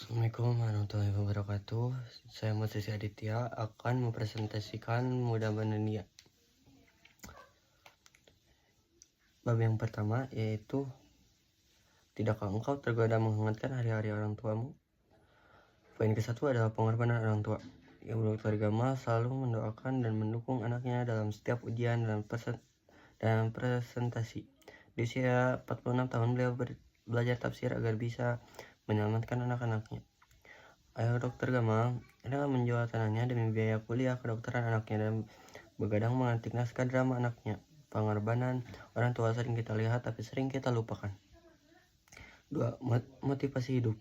Assalamualaikum warahmatullahi wabarakatuh. Saya Musisi Aditya akan mempresentasikan Muda Dunia. Bab yang pertama yaitu, tidakkah engkau tergoda menghangatkan hari-hari orang tuamu? Poin ke-1 adalah pengorbanan orang tua. Ibu dokter Gama selalu mendoakan dan mendukung anaknya dalam setiap ujian dan presentasi. Di usia 46 tahun beliau belajar tafsir agar bisa menyelamatkan anak-anaknya. Ayah Dokter Gama rela menjual tanahnya demi biaya kuliah kedokteran anaknya dan begadang mengetik naskah drama anaknya. Pengorbanan orang tua sering kita lihat tapi sering kita lupakan. 2. Motivasi hidup.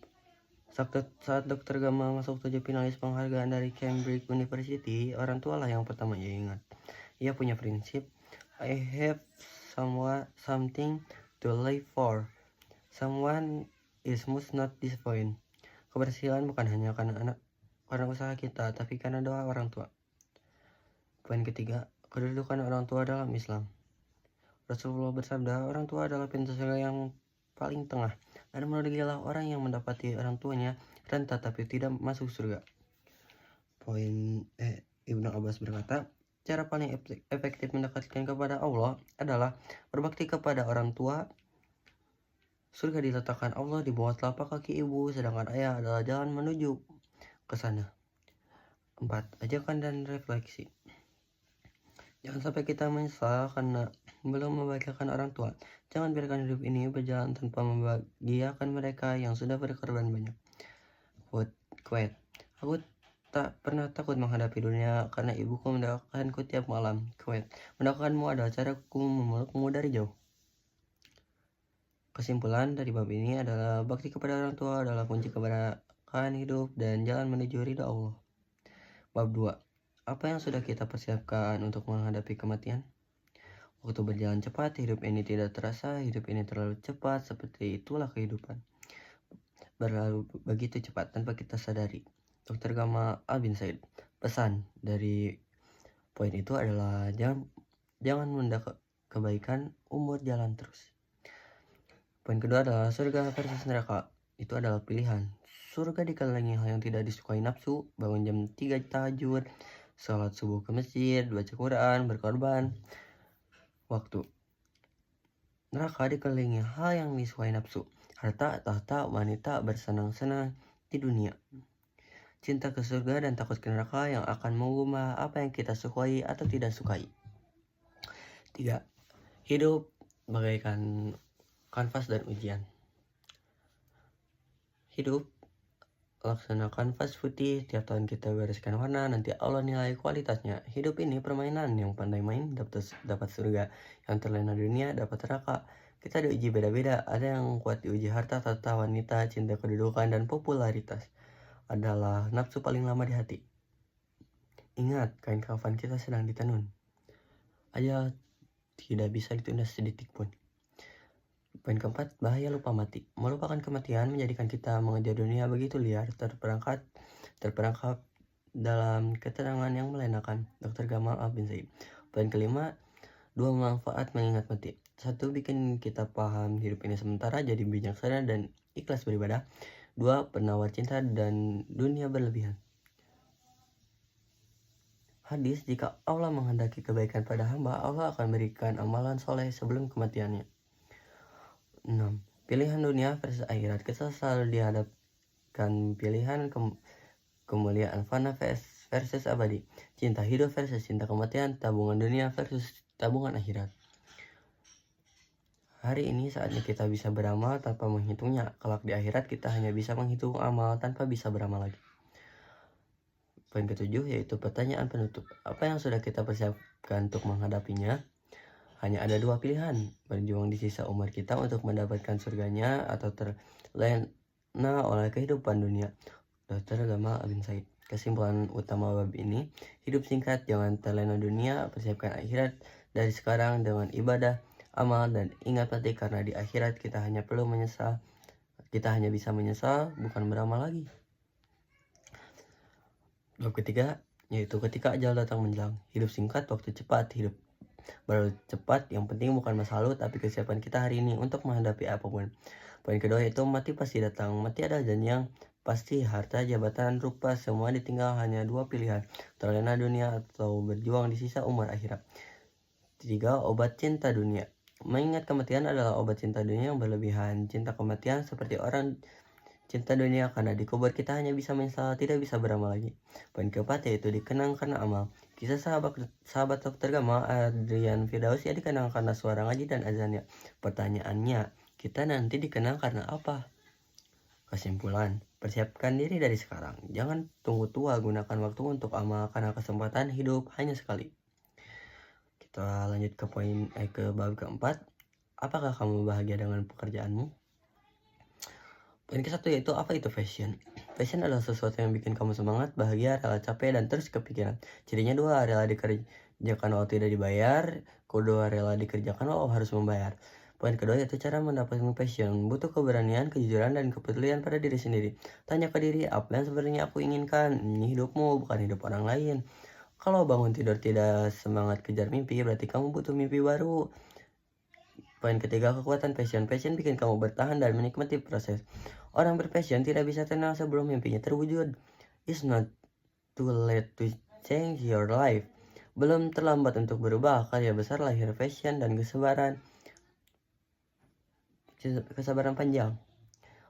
Saat Dokter Gama masuk 7 finalis penghargaan dari Cambridge University, orang tua lah yang pertama ia ingat. Ia punya prinsip, I have something to live for. Someone is must not disappoint. Keberhasilan bukan hanya karena usaha kita, tapi karena doa orang tua. Poin ketiga, kedudukan orang tua dalam Islam. Rasulullah bersabda, orang tua adalah pintu surga yang paling tengah, dan merugilah orang yang mendapati orang tuanya renta tapi tidak masuk surga. Ibnu Abbas berkata, cara paling efektif mendekatkan kepada Allah adalah berbakti kepada orang tua. Surga diletakkan Allah di bawah telapak kaki ibu, sedangkan ayah adalah jalan menuju ke sana. 4. Ajakan dan refleksi. Jangan sampai kita menyesal karena belum membahagiakan orang tua. Jangan biarkan hidup ini berjalan tanpa membahagiakan mereka yang sudah berkorban banyak. Quote. Aku tak pernah takut menghadapi dunia karena ibuku mendoakanku tiap malam. Quote. Mendoakanmu adalah caraku memelukmu dari jauh. Kesimpulan dari bab ini adalah bakti kepada orang tua adalah kunci keberkahan hidup dan jalan menuju ridha Allah. Bab 2. Apa yang sudah kita persiapkan untuk menghadapi kematian? Waktu berjalan cepat, hidup ini tidak terasa, hidup ini terlalu cepat, seperti itulah kehidupan. Berlalu begitu cepat tanpa kita sadari. Dr. Gamal Albin Said. Pesan dari poin itu adalah jangan menunda kebaikan, umur jalan terus. Poin kedua adalah surga versus neraka. Itu adalah pilihan. Surga dikelilingi hal yang tidak disukai nafsu, bangun jam 3 tahajud, sholat subuh ke masjid, baca Quran, berkorban waktu. Neraka dikelilingi hal yang disukai nafsu, harta, tahta, wanita, bersenang-senang di dunia. Cinta ke surga dan takut ke neraka yang akan mengubah apa yang kita sukai atau tidak sukai. 3. Hidup bagaikan kanvas dan ujian. Hidup laksana kanvas putih, tiap tahun kita bereskan warna, nanti Allah nilai kualitasnya. Hidup ini permainan, yang pandai main dapat surga, yang terlena dunia dapat neraka. Kita diuji beda-beda, ada yang kuat diuji harta, tahta, wanita, cinta kedudukan, dan popularitas. Adalah nafsu paling lama di hati. Ingat, kain kafan kita sedang ditenun. Ajal tidak bisa ditunda sedetik pun. Poin keempat, bahaya lupa mati. Melupakan kematian menjadikan kita mengejar dunia begitu liar, terperangkap dalam keterangan yang melenakan. Dr. Gamal Albin Said. Poin kelima, 2 manfaat mengingat mati. 1. Bikin kita paham hidup ini sementara, jadi bijaksana dan ikhlas beribadah. 2. Penawar cinta dan dunia berlebihan. Hadis, jika Allah menghendaki kebaikan pada hamba, Allah akan berikan amalan soleh sebelum kematiannya. 6. Pilihan dunia versus akhirat. Kita selalu dihadapkan pilihan kemuliaan fana versus abadi, cinta hidup versus cinta kematian, tabungan dunia versus tabungan akhirat. Hari ini saatnya kita bisa beramal tanpa menghitungnya. Kelak di akhirat kita hanya bisa menghitung amal tanpa bisa beramal lagi. Poin ketujuh yaitu pertanyaan penutup. Apa yang sudah kita persiapkan untuk menghadapinya? Hanya ada 2 pilihan, berjuang di sisa umur kita untuk mendapatkan surganya atau terlena oleh kehidupan dunia. Dr. Gamal Albin Said. Kesimpulan utama bab ini, hidup singkat, jangan terlena dunia, persiapkan akhirat dari sekarang dengan ibadah, amal, dan ingat mati karena di akhirat kita hanya bisa menyesal, bukan beramal lagi. Bab ketiga, yaitu ketika ajal datang menjelang. Hidup singkat, waktu cepat, hidup berlalu cepat, yang penting bukan masa lalu tapi kesiapan kita hari ini untuk menghadapi apapun. Poin kedua yaitu mati pasti datang. Mati adalah janji yang pasti harta, jabatan, rupa, semua ditinggal, hanya dua pilihan, terlena dunia atau berjuang di sisa umur akhirat. 3. Obat cinta dunia. Mengingat kematian adalah obat cinta dunia yang berlebihan. Cinta kematian seperti orang cinta dunia, karena dikubur kita hanya bisa menyesal, tidak bisa beramal lagi. Poin keempat yaitu dikenang karena amal. Kisah sahabat Dr. Gamal Adrian Firdaus ya dikenang karena suara ngaji dan azannya. Pertanyaannya, kita nanti dikenang karena apa? Kesimpulan, persiapkan diri dari sekarang. Jangan tunggu tua, gunakan waktu untuk amal karena kesempatan hidup hanya sekali. Kita lanjut ke bab keempat. Apakah kamu bahagia dengan pekerjaanmu? Poin ke-1 yaitu apa itu fashion? Fashion adalah sesuatu yang bikin kamu semangat, bahagia, rela capek, dan terus kepikiran. Cirinya 2, rela dikerjakan walau tidak dibayar. Kedua, rela dikerjakan walau harus membayar. Poin kedua yaitu cara mendapatkan passion. Butuh keberanian, kejujuran, dan kepedulian pada diri sendiri. Tanya ke diri, apa yang sebenarnya aku inginkan? Ini hidupmu, bukan hidup orang lain. Kalau bangun tidur tidak semangat kejar mimpi, berarti kamu butuh mimpi baru. Poin ketiga, kekuatan passion. Passion bikin kamu bertahan dan menikmati proses. Orang berpassion tidak bisa tenang sebelum mimpinya terwujud. It's not too late to change your life. Belum terlambat untuk berubah. Karya besar lahir passion dan kesabaran panjang.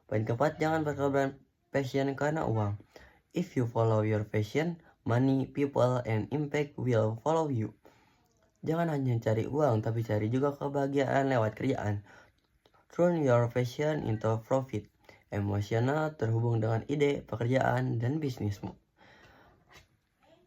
Poin keempat, jangan berkorban passion karena uang. If you follow your passion, money, people, and impact will follow you. Jangan hanya cari uang, tapi cari juga kebahagiaan lewat kerjaan. Turn your passion into profit. Emosional terhubung dengan ide, pekerjaan, dan bisnismu.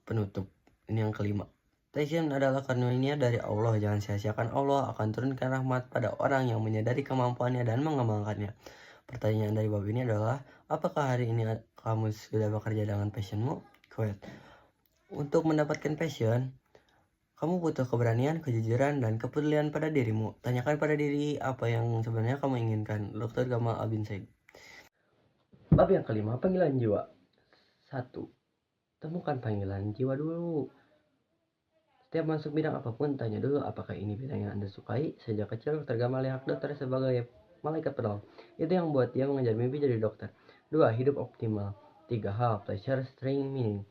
Penutup, ini yang kelima. Passion adalah karunia dari Allah. Jangan sia-siakan Allah akan turunkan rahmat pada orang yang menyadari kemampuannya dan mengembangkannya. Pertanyaan dari bab ini adalah, apakah hari ini kamu sudah bekerja dengan passionmu? Quote. Untuk mendapatkan passion, kamu butuh keberanian, kejujuran, dan kepedulian pada dirimu. Tanyakan pada diri apa yang sebenarnya kamu inginkan. Dr. Gamal Abin Said. Bab yang kelima, panggilan jiwa. 1. Temukan panggilan jiwa dulu. Setiap masuk bidang apapun, tanya dulu apakah ini bidang yang Anda sukai. Sejak kecil, Dr. Gamal lihat dokter sebagai malaikat penolong. Itu yang buat dia mengejar mimpi jadi dokter. 2. Hidup optimal. 3 hal, pleasure, strength, meaning.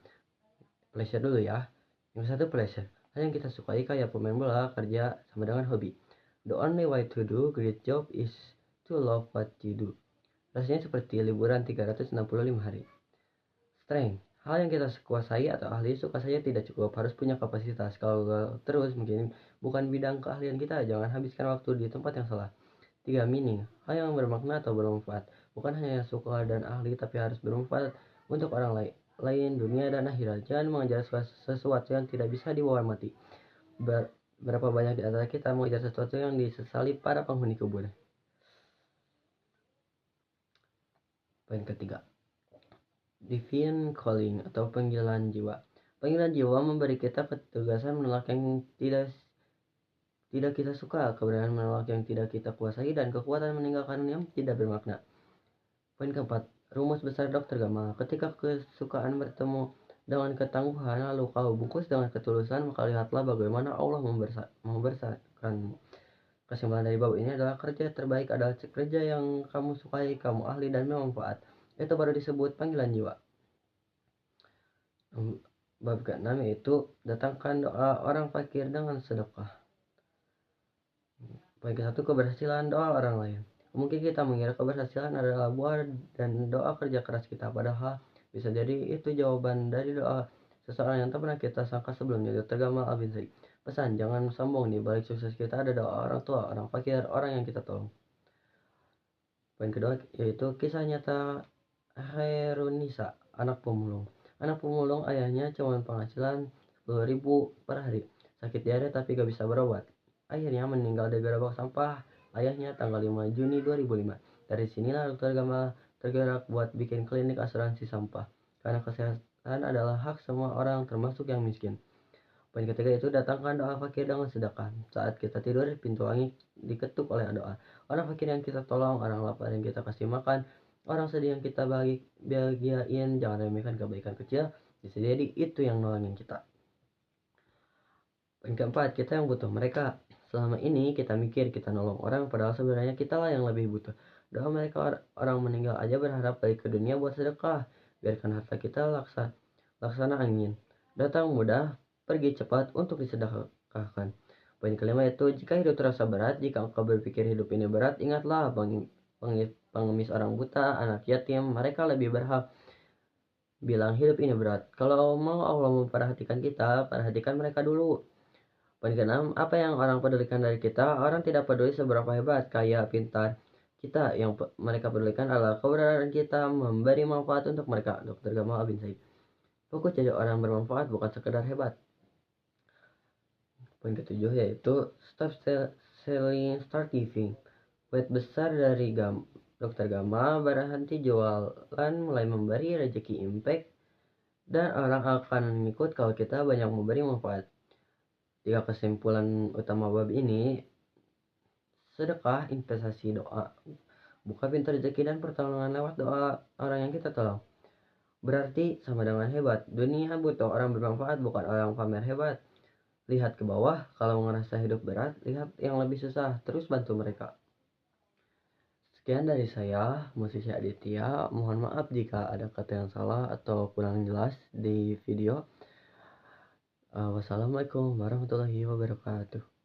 Pleasure dulu ya. Yang satu pleasure. Hal yang kita sukai kayak pemain bola, kerja, sama dengan hobi. The only way to do great job is to love what you do. Rasanya seperti liburan 365 hari. Strength. Hal yang kita kuasai atau ahli suka saja tidak cukup, harus punya kapasitas. Kalau terus mungkin bukan bidang keahlian kita, jangan habiskan waktu di tempat yang salah. 3. Meaning. Hal yang bermakna atau bermanfaat. Bukan hanya suka dan ahli, tapi harus bermanfaat untuk orang lain, dunia, dan akhirat. Jangan mengejar sesuatu yang tidak bisa dibawa mati. Berapa banyak di antara kita mengejar sesuatu yang disesali para penghuni kubur. Poin ketiga, divine calling atau panggilan jiwa. Panggilan jiwa memberi kita ketegasan menolak yang tidak kita suka, keberanian menolak yang tidak kita kuasai, dan kekuatan meninggalkan yang tidak bermakna. Poin keempat, rumus besar Dr. Gamal. Ketika kesukaan bertemu dengan ketangguhan, lalu kau bungkus dengan ketulusan, maka lihatlah bagaimana Allah membesarkanmu. Kesimpulan dari bab ini adalah kerja terbaik adalah kerja yang kamu sukai, kamu ahli, dan bermanfaat. Itu baru disebut panggilan jiwa. Bab ke-6 yaitu datangkan doa orang fakir dengan sedekah. Poin ke-1, keberhasilan doa orang lain. Mungkin kita mengira keberhasilan adalah buah dan doa kerja keras kita, padahal bisa jadi itu jawaban dari doa seseorang yang tak pernah kita sangka sebelumnya. Dr. Gamal Abin Said. Pesan, jangan sombong, di balik sukses kita ada doa orang tua, orang fakir, orang yang kita tolong. Poin kedua yaitu kisah nyata Herunisa, anak pemulung. Anak pemulung ayahnya cuma penghasilan 10.000 per hari. Sakit diare tapi gak bisa berobat. Akhirnya meninggal di gerobak sampah ayahnya tanggal 5 Juni 2005. Dari sinilah Dr. Gamal tergerak buat bikin klinik asuransi sampah. Karena kesehatan adalah hak semua orang termasuk yang miskin. Poin ketiga itu datangkan doa fakir dengan sedekah. Saat kita tidur, pintu langit diketuk oleh doa. Orang fakir yang kita tolong, orang lapar yang kita kasih makan, orang sedih yang kita bahagiain. Jangan remehkan kebaikan kecil, bisa jadi itu yang nolongin kita. Poin keempat, kita yang butuh mereka. Selama ini kita mikir kita nolong orang, padahal sebenarnya kita lah yang lebih butuh. Doa mereka orang meninggal aja berharap balik ke dunia buat sedekah. Biarkan harta kita laksana angin. Datang mudah, pergi cepat untuk disedekahkan. Poin kelima itu, jika hidup terasa berat, jika engkau berpikir hidup ini berat, ingatlah pengemis orang buta, anak yatim, mereka lebih berhak bilang hidup ini berat. Kalau mau Allah memperhatikan kita, perhatikan mereka dulu. Poin keenam, apa yang orang pedulikan dari kita? Orang tidak peduli seberapa hebat, kaya, pintar. Kita yang mereka pedulikan adalah keberadaan kita memberi manfaat untuk mereka. Dr. Gamal Abin Said. Fokus jadi orang bermanfaat, bukan sekedar hebat. Poin ketujuh yaitu stop selling, start giving. Poin besar dari Dr. Gamal, berhenti jualan, mulai memberi rezeki impact, dan orang akan ngikut kalau kita banyak memberi manfaat. Tiga kesimpulan utama bab ini: sedekah, investasi, doa, buka pintu rezeki, dan pertolongan lewat doa orang yang kita tolong. Berarti sama dengan hebat. Dunia butuh orang bermanfaat, bukan orang pamer hebat. Lihat ke bawah, kalau ngerasa hidup berat, lihat yang lebih susah, terus bantu mereka. Sekian dari saya, musisi Aditya. Mohon maaf jika ada kata yang salah atau kurang jelas di video. Wassalamualaikum warahmatullahi wabarakatuh.